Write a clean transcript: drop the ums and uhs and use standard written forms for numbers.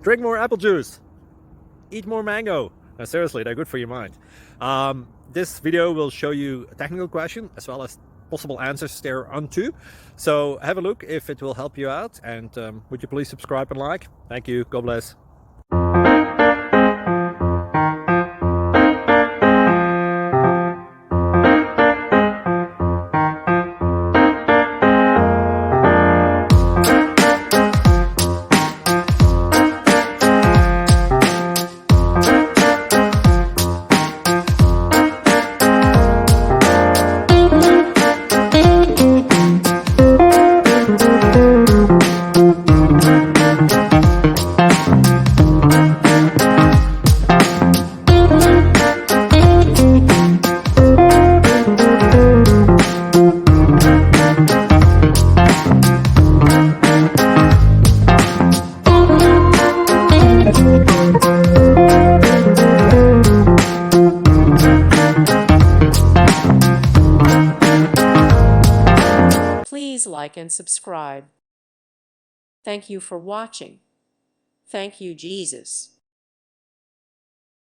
Drink more apple juice. Eat more mango. No, seriously, they're good for your mind. This video will show you a technical question as well as possible answers thereunto. So have a look if it will help you out, and would you please subscribe and like? Thank you. God bless. Please like and subscribe. Thank you for watching. Thank you, Jesus.